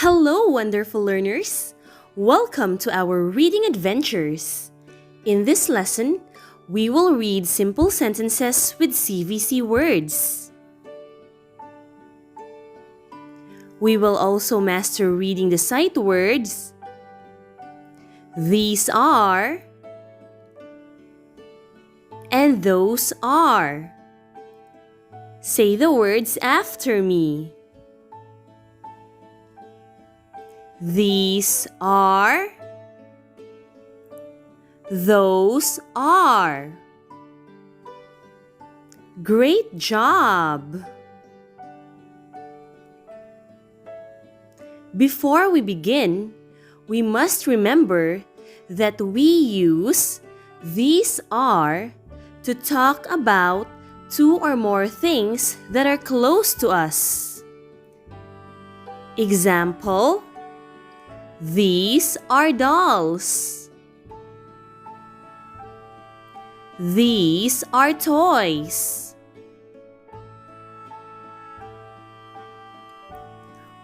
Hello, wonderful learners! Welcome to our reading adventures. In this lesson, we will read simple sentences with CVC words. We will also master reading the sight words. These are and those are. Say the words after me. These are. Those are. Great job! Before we begin, we must remember that we use these are to talk about two or more things that are close to us. Example: these are dolls. These are toys.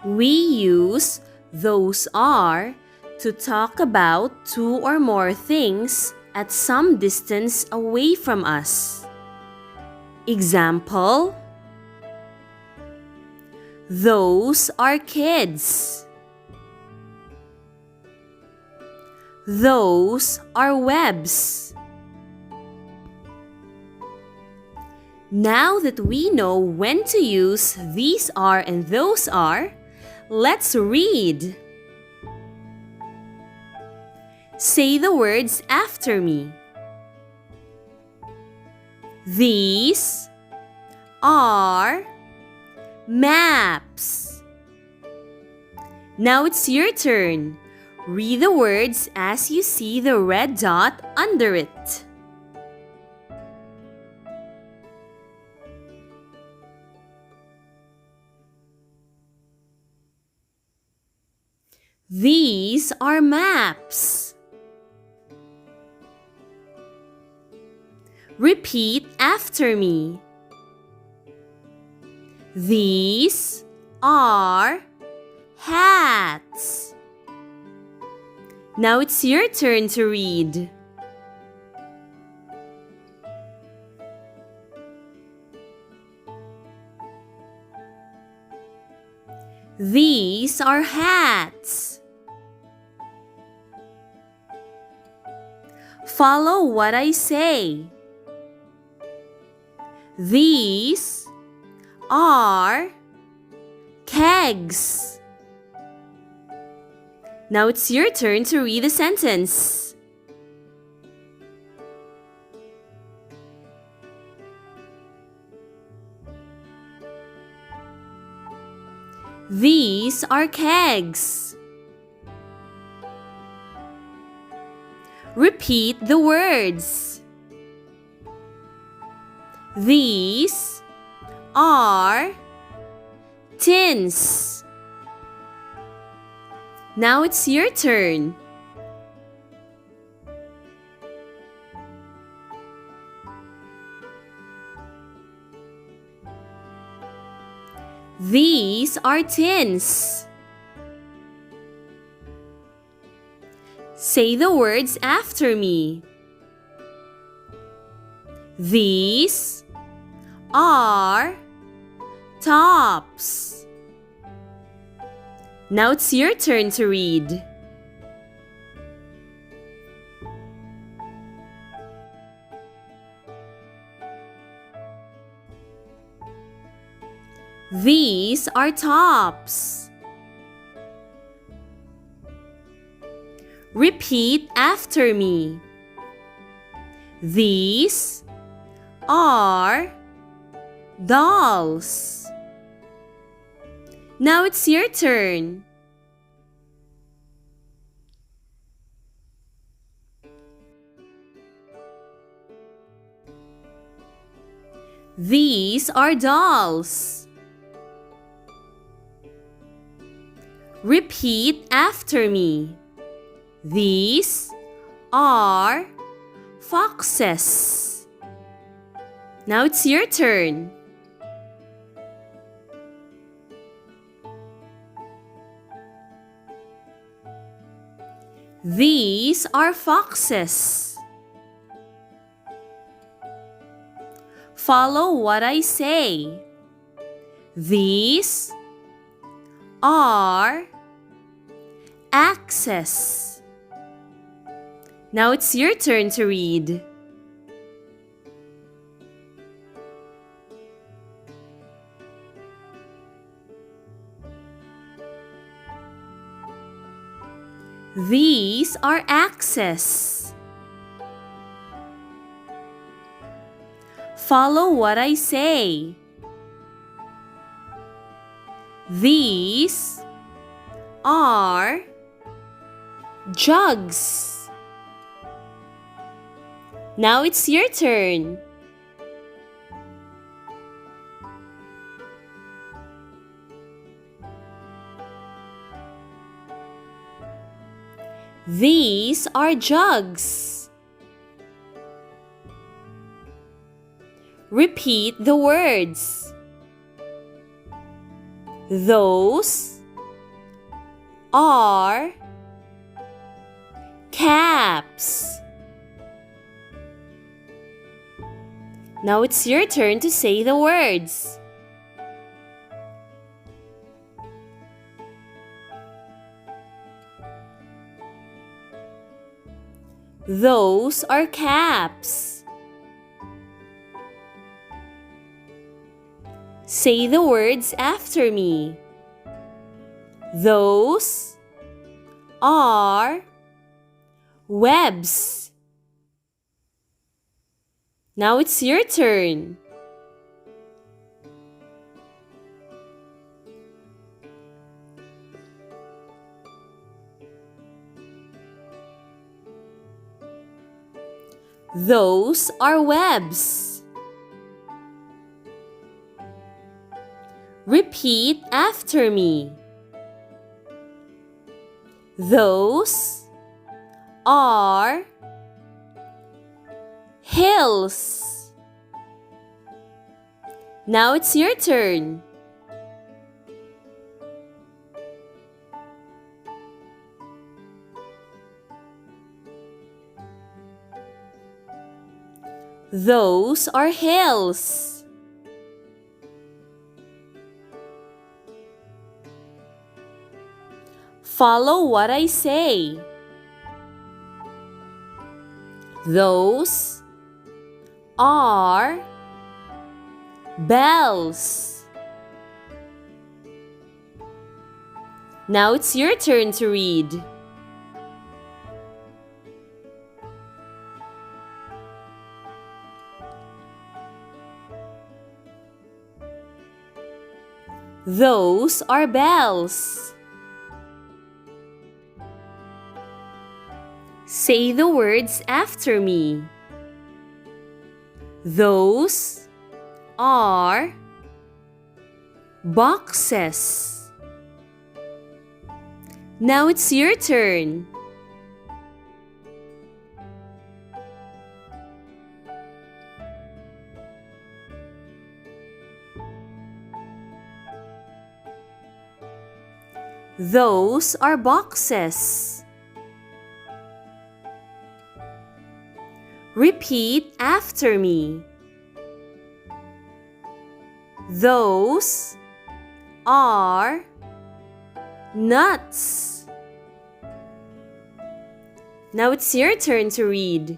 We use those are to talk about two or more things at some distance away from us. Example: those are kids. Those are webs. Now that we know when to use these are and those are, let's read. Say the words after me. These are maps. Now it's your turn. Read the words as you see the red dot under it. These are maps. Repeat after me. These are hats. Now it's your turn to read. These are hats. Follow what I say. These are kegs. Now it's your turn to read the sentence. These are kegs. Repeat the words. These are tins. Now it's your turn. These are tins. Say the words after me. These are tops. Now it's your turn to read. These are tops. Repeat after me. These are dolls. Now it's your turn. These are dolls. Repeat after me. These are foxes. Now it's your turn. These are foxes. Follow what I say. These are axes. Now it's your turn to read. These are axes. Follow what I say. These are jugs. Now it's your turn. These are jugs. Repeat the words. Those are caps. Now it's your turn to say the words. Those are caps. Say the words after me. Those are webs. Now it's your turn. Those are webs. Repeat after me. Those are hills. Now it's your turn. Those are hills. Follow what I say. Those are bells. Now it's your turn to read. Those are bells. Say the words after me. Those are boxes. Now it's your turn. Those are boxes. Repeat after me. Those are nuts. Now it's your turn to read.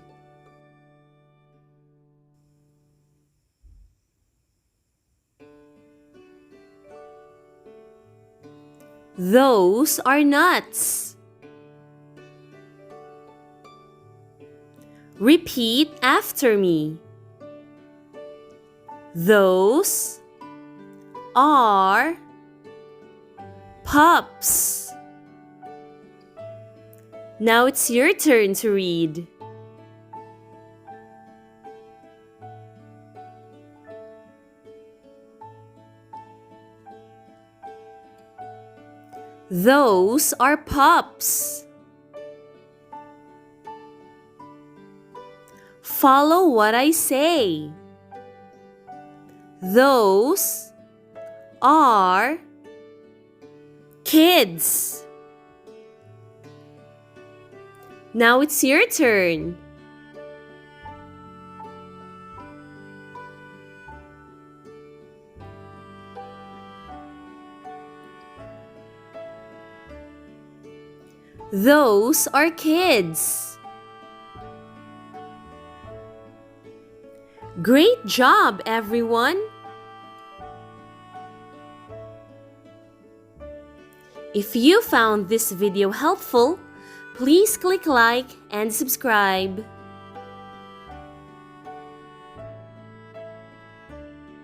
Those are nuts. Repeat after me. Those are pups. Now it's your turn to read. Those are pups. Follow what I say. Those are kids. Now it's your turn. Those are kids. Great job, everyone! If you found this video helpful, please click like and subscribe.